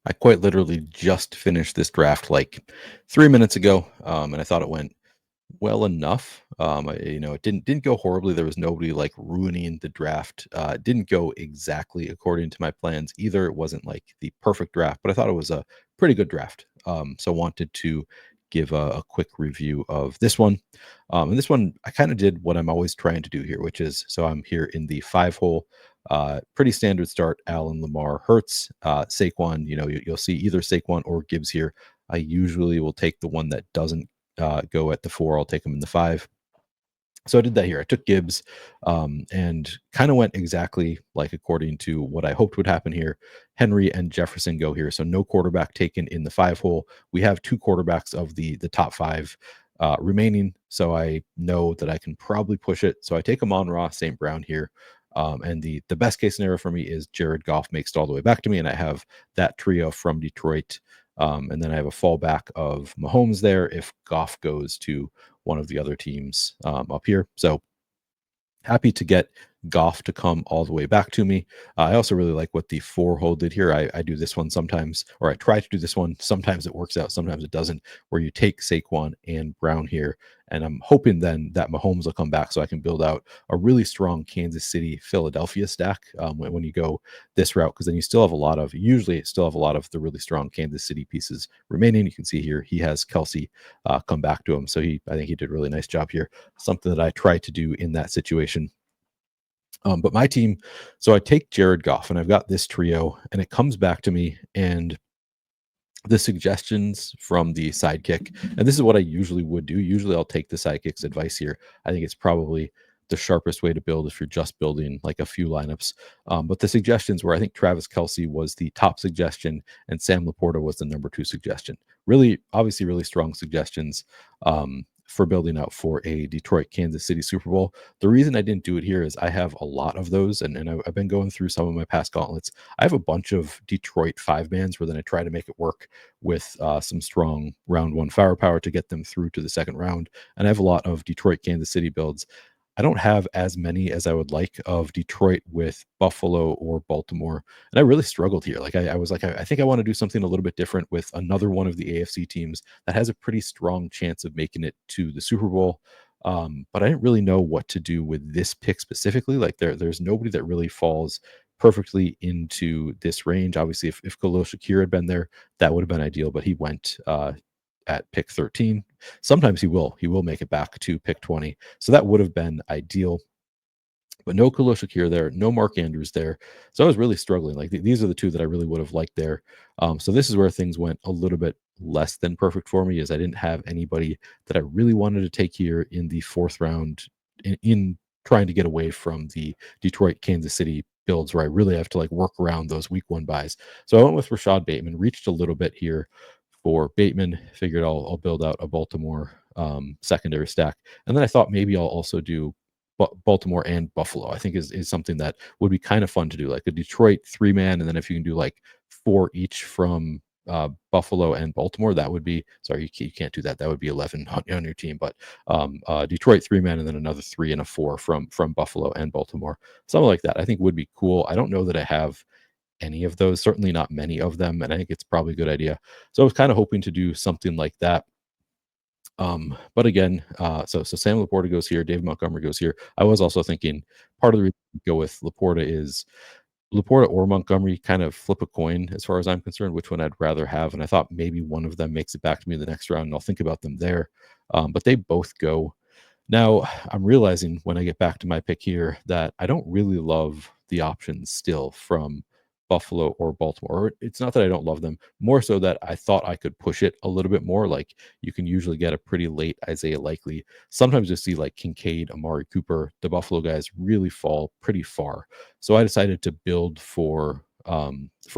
I quite literally just finished this draft like 3 minutes ago, and I thought it went well enough. It didn't go horribly. There was nobody like ruining the draft. It didn't go exactly according to my plans either. It wasn't like the perfect draft, but I thought it was a pretty good draft. So wanted to give a quick review of this one. And this one, I kind of did what I'm always trying to do here, which is so I'm here in the 5 hole. Pretty standard start. Allen, Lamar, Hurts, Saquon. You'll see either Saquon or Gibbs here. I usually will take the one that doesn't go at the 4. I'll take him in the 5. So I did that here. I took Gibbs and kind of went exactly like according to what I hoped would happen here. Henry and Jefferson go here. So no quarterback taken in the 5 hole. We have 2 quarterbacks of the top 5 remaining. So I know that I can probably push it. So I take Amon-Ra, St. Brown here. And the best case scenario for me is Jared Goff makes it all the way back to me, and I have that trio from Detroit. And then I have a fallback of Mahomes there if Goff goes to one of the other teams up here. So happy to get Goff to come all the way back to me. I also really like what the 4 hole did here. I do this one sometimes, or I try to do this one. Sometimes it works out, sometimes it doesn't, where you take Saquon and Brown here. And I'm hoping then that Mahomes will come back so I can build out a really strong Kansas City, Philadelphia stack when you go this route, because then you still have usually still have a lot of the really strong Kansas City pieces remaining. You can see here he has Kelsey come back to him. So I think he did a really nice job here. Something that I try to do in that situation. But my team, so I take Jared Goff and I've got this trio and it comes back to me and the suggestions from the sidekick, and this is what I usually would do. Usually I'll take the sidekick's advice here. I think it's probably the sharpest way to build if you're just building like a few lineups. But the suggestions were, I think Travis Kelsey was the top suggestion and Sam Laporta was the number 2 suggestion. Really, obviously, really strong suggestions for building out for a Detroit Kansas City Super Bowl. The reason I didn't do it here is I have a lot of those, and I've been going through some of my past gauntlets. I have a bunch of Detroit 5-mans where then I try to make it work with some strong round 1 firepower to get them through to the second round. And I have a lot of Detroit Kansas City builds. I don't have as many as I would like of Detroit with Buffalo or Baltimore. And I really struggled here. Like I was like, I think I want to do something a little bit different with another one of the AFC teams that has a pretty strong chance of making it to the Super Bowl. But I didn't really know what to do with this pick specifically. Like there's nobody that really falls perfectly into this range. Obviously, if Khalil Shakir had been there, that would have been ideal, but he went at pick 13. Sometimes he will make it back to pick 20. So that would have been ideal. But no Khalil Shakir there, no Mark Andrews there. So I was really struggling. Like these are the 2 that I really would have liked there. So this is where things went a little bit less than perfect for me, is I didn't have anybody that I really wanted to take here in the 4th round in trying to get away from the Detroit Kansas City builds where I really have to like work around those week 1 buys. So I went with Rashod Bateman, reached a little bit here for Bateman, figured I'll build out a Baltimore secondary stack. And then I thought maybe I'll also do Baltimore and Buffalo. I think is something that would be kind of fun to do, like a Detroit 3-man, and then if you can do like 4 each from Buffalo and Baltimore, that would be, sorry, you can't do that. That would be 11 on your team, but Detroit 3-man and then another 3 and a 4 from Buffalo and Baltimore, something like that. I think would be cool. I don't know that I have any of those, certainly not many of them, and I think it's probably a good idea. So I was kind of hoping to do something like that. But again, so Sam Laporta goes here, David Montgomery goes here. I was also thinking part of the reason to go with Laporta is Laporta or Montgomery, kind of flip a coin as far as I'm concerned, which one I'd rather have. And I thought maybe one of them makes it back to me in the next round, and I'll think about them there. But they both go. Now, I'm realizing when I get back to my pick here that I don't really love the options still from Buffalo or Baltimore. It's not that I don't love them, more so that I thought I could push it a little bit more. Like you can usually get a pretty late Isaiah Likely. Sometimes you see like Kincaid, Amari Cooper, the Buffalo guys really fall pretty far. So I decided to build for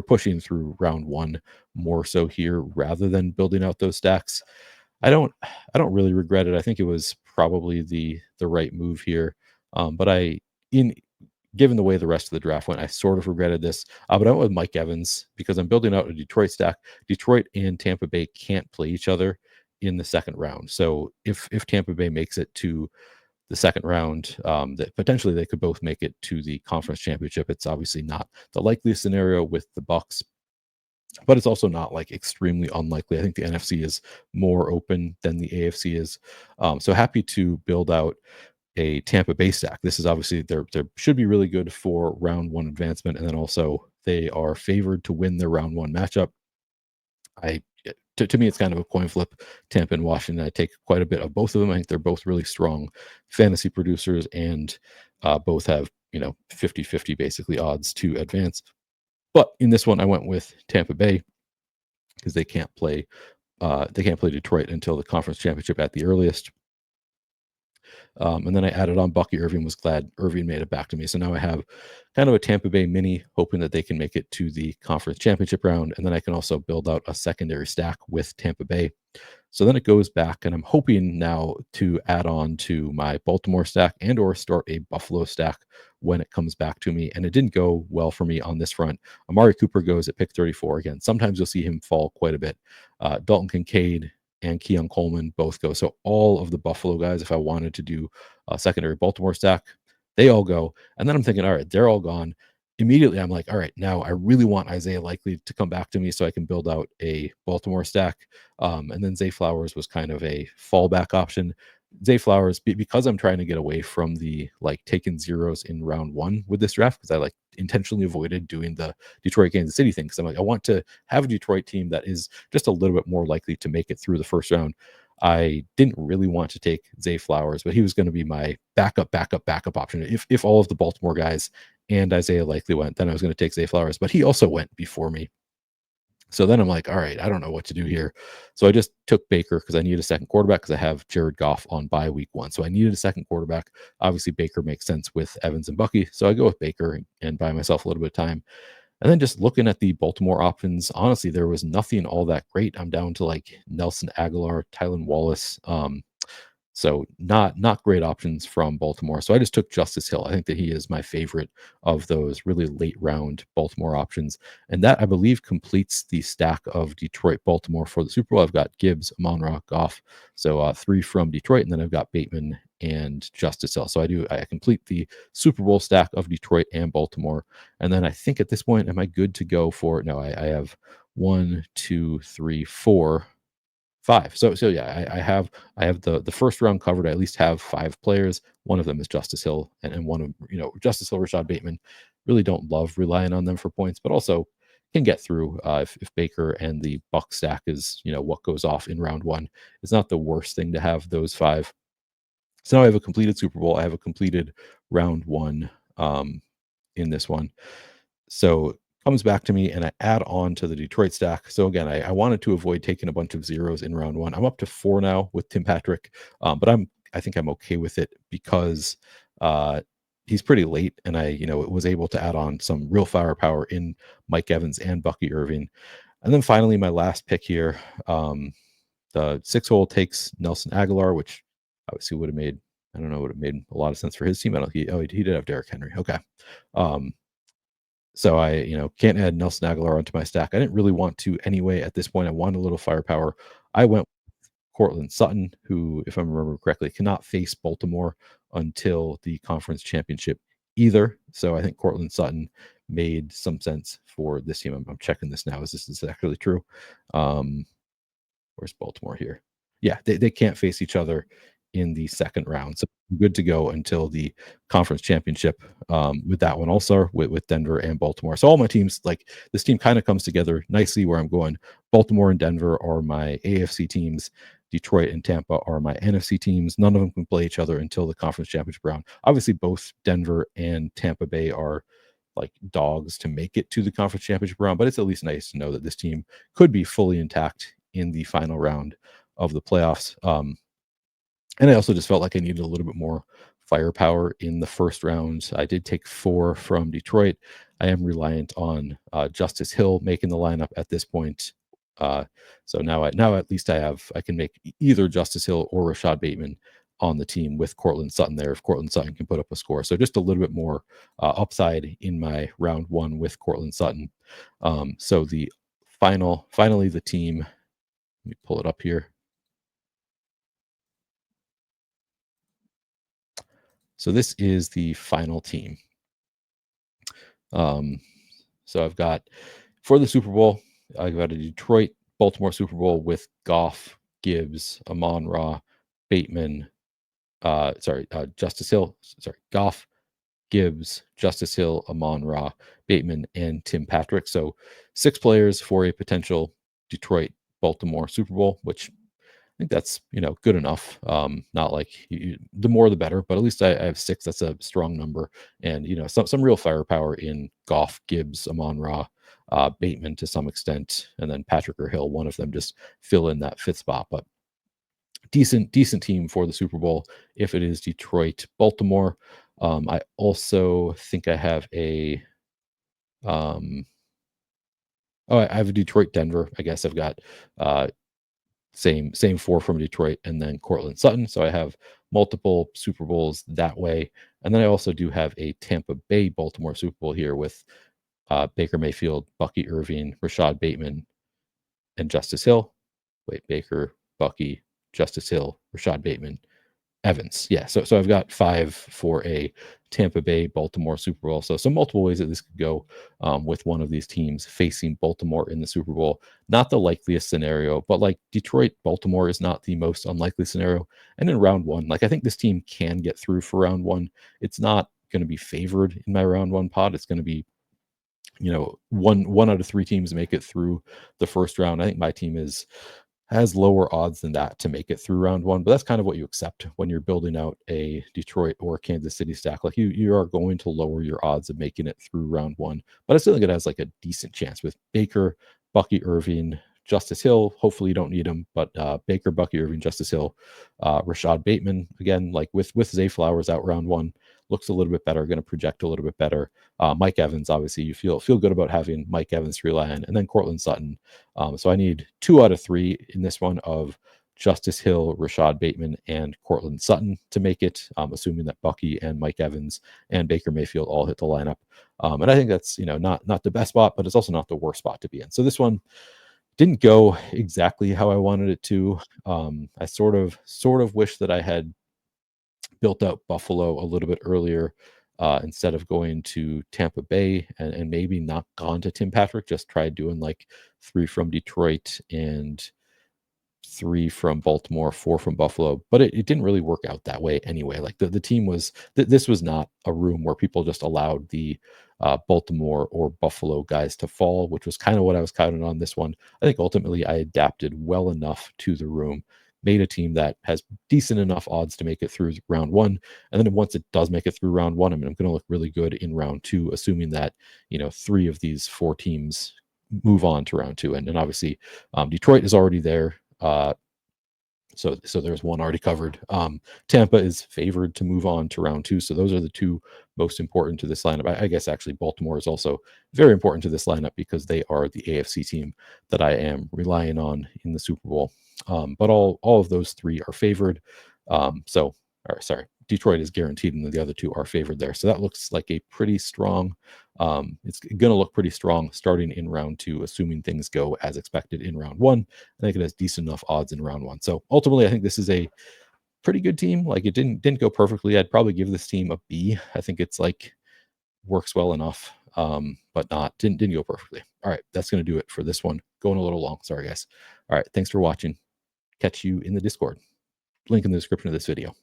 pushing through round 1 more so here rather than building out those stacks. I don't really regret it. I think it was probably the right move here. But in given the way the rest of the draft went, I sort of regretted this. But I went with Mike Evans because I'm building out a Detroit stack. Detroit and Tampa Bay can't play each other in the second round. So if Tampa Bay makes it to the second round, that potentially they could both make it to the conference championship. It's obviously not the likeliest scenario with the Bucks, but it's also not like extremely unlikely. I think the NFC is more open than the AFC is. So happy to build out a Tampa Bay stack. This is obviously they should be really good for round one advancement, and then also they are favored to win their round one matchup. To me, it's kind of a coin flip. Tampa and Washington. I take quite a bit of both of them. I think they're both really strong fantasy producers, and both have 50-50 basically odds to advance. But in this one, I went with Tampa Bay because they can't play Detroit until the conference championship at the earliest. And then I added on Bucky. Irving was glad Irving made it back to me. So now I have kind of a Tampa Bay mini, hoping that they can make it to the conference championship round. And then I can also build out a secondary stack with Tampa Bay. So then it goes back, and I'm hoping now to add on to my Baltimore stack and or start a Buffalo stack when it comes back to me. And it didn't go well for me on this front. Amari Cooper goes at pick 34 again. Sometimes you'll see him fall quite a bit. Dalton Kincaid and Keon Coleman both go. So all of the Buffalo guys, if I wanted to do a secondary Baltimore stack, they all go. And then I'm thinking, all right, they're all gone. Immediately, I'm like, all right, now I really want Isaiah Likely to come back to me so I can build out a Baltimore stack. And then Zay Flowers was kind of a fallback option. Zay Flowers, because I'm trying to get away from the like taking zeros in round one with this draft, because I like intentionally avoided doing the Detroit Kansas City thing. Because I'm like, I want to have a Detroit team that is just a little bit more likely to make it through the first round. I didn't really want to take Zay Flowers, but he was going to be my backup option. If all of the Baltimore guys and Isaiah Likely went, then I was going to take Zay Flowers, but he also went before me. So then I'm like, all right, I don't know what to do here. So I just took Baker because I needed a second quarterback because I have Jared Goff on bye week one. So I needed a second quarterback. Obviously, Baker makes sense with Evans and Bucky. So I go with Baker and buy myself a little bit of time. And then just looking at the Baltimore options, honestly, there was nothing all that great. I'm down to like Nelson Aguilar, Tylan Wallace. So not great options from Baltimore. So I just took Justice Hill. I think that he is my favorite of those really late round Baltimore options. And that I believe completes the stack of Detroit Baltimore for the Super Bowl. I've got Gibbs, Amon-Ra, Goff. So three from Detroit, and then I've got Bateman and Justice Hill. So I complete the Super Bowl stack of Detroit and Baltimore. And then I think at this point, am I good to go for no, I have one, two, three, four. Five. So yeah, I have the first round covered. I at least have five players. One of them is Justice Hill, and one of Justice Hill, Rashod Bateman. Really don't love relying on them for points, but also can get through if Baker and the Buck stack is what goes off in round one. It's not the worst thing to have those five. So now I have a completed Super Bowl. I have a completed round one in this one. So comes back to me and I add on to the Detroit stack. So again, I wanted to avoid taking a bunch of zeros in round one. I'm up to four now with Tim Patrick, but I think I'm okay with it because he's pretty late, and I was able to add on some real firepower in Mike Evans and Bucky Irving. And then finally, my last pick here, the 6 hole takes Nelson Aguilar, which obviously would have made I don't know would have made a lot of sense for his team. I don't he did have Derrick Henry. Okay. Um, so I, can't add Nelson Aguilar onto my stack. I didn't really want to anyway at this point. I wanted a little firepower. I went Courtland Sutton, who, if I remember correctly, cannot face Baltimore until the conference championship either. So I think Courtland Sutton made some sense for this team. I'm checking this now. Is this actually true? Um, Where's Baltimore here? Yeah, they can't face each other in the second round. So good to go until the conference championship with that one also with Denver and Baltimore. So all my teams, like this team kind of comes together nicely where I'm going. Baltimore and Denver are my AFC teams. Detroit and Tampa are my NFC teams. None of them can play each other until the conference championship round. Obviously, both Denver and Tampa Bay are like dogs to make it to the conference championship round, but it's at least nice to know that this team could be fully intact in the final round of the playoffs. And I also just felt like I needed a little bit more firepower in the first round. I did take 4 from Detroit. I am reliant on Justice Hill making the lineup at this point. So now at least I can make either Justice Hill or Rashod Bateman on the team with Courtland Sutton there if Courtland Sutton can put up a score. So just a little bit more upside in my round one with Courtland Sutton. So finally the team. Let me pull it up here. So this is the final team. So I've got for the Super Bowl, I got a Detroit Baltimore Super Bowl with Goff, Gibbs, Amon-Ra, Bateman, Justice Hill, Goff, Gibbs, Justice Hill, Amon-Ra, Bateman, and Tim Patrick. So 6 players for a potential Detroit Baltimore Super Bowl, which I think that's, good enough. Not like the more the better, but at least I have 6. That's a strong number, and some real firepower in Goff, Gibbs, Amon-Ra, Bateman to some extent, and then Patrick or Hill. One of them just fill in that 5th spot, but decent team for the Super Bowl if it is Detroit, Baltimore. I also think I have a um, I have a Detroit, Denver. I guess I've got same 4 from Detroit and then Courtland, Sutton. So I have multiple Super Bowls that way. And then I also do have a Tampa Bay Baltimore Super Bowl here with Baker Mayfield, Bucky, Irving, Rashod, Bateman, and Justice Hill. Wait, Baker, Bucky, Justice Hill, Rashod, Bateman, Evans. Yeah. So I've got 5 for a Tampa Bay Baltimore Super Bowl. So multiple ways that this could go with one of these teams facing Baltimore in the Super Bowl. Not the likeliest scenario, but like Detroit, Baltimore is not the most unlikely scenario. And in round 1, like I think this team can get through for round 1. It's not going to be favored in my round 1 pod. It's going to be one out of 3 teams make it through the first round. I think my team has lower odds than that to make it through round 1, but that's kind of what you accept when you're building out a Detroit or Kansas City stack. Like you are going to lower your odds of making it through round 1, but I still think it has like a decent chance with Baker, Bucky, Irving, Justice Hill. Hopefully you don't need him, but Baker, Bucky, Irving, Justice Hill, Rashod, Bateman again, like with Zay Flowers out round 1, looks a little bit better, going to project a little bit better. Mike Evans, obviously, you feel good about having Mike Evans to rely on, and then Courtland Sutton. So I need 2 out of 3 in this one of Justice Hill, Rashod Bateman, and Courtland Sutton to make it, assuming that Bucky and Mike Evans and Baker Mayfield all hit the lineup. And I think that's not the best spot, but it's also not the worst spot to be in. So this one didn't go exactly how I wanted it to. I sort of wish that I had built out Buffalo a little bit earlier instead of going to Tampa Bay and maybe not gone to Tim Patrick. Just tried doing like 3 from Detroit and 3 from Baltimore, 4 from Buffalo, but it didn't really work out that way anyway. Like the team was, this was not a room where people just allowed the Baltimore or Buffalo guys to fall, which was kind of what I was counting on this one. I think ultimately I adapted well enough to the room, made a team that has decent enough odds to make it through round 1. And then once it does make it through round 1, I'm going to look really good in round 2, assuming that, 3 of these 4 teams move on to round 2. And obviously Detroit is already there. So there's one already covered. Tampa is favored to move on to round 2. So those are the 2 most important to this lineup. I guess actually Baltimore is also very important to this lineup because they are the AFC team that I am relying on in the Super Bowl. But all of those 3 are favored. Detroit is guaranteed, and the other 2 are favored there. So that looks like a pretty strong. It's going to look pretty strong starting in round 2, assuming things go as expected in round 1. I think it has decent enough odds in round 1. So ultimately, I think this is a pretty good team. Like it didn't go perfectly. I'd probably give this team a B. I think it's like works well enough, but didn't go perfectly. All right, that's going to do it for this one. Going a little long. Sorry, guys. All right, thanks for watching. Catch you in the Discord. Link in the description of this video.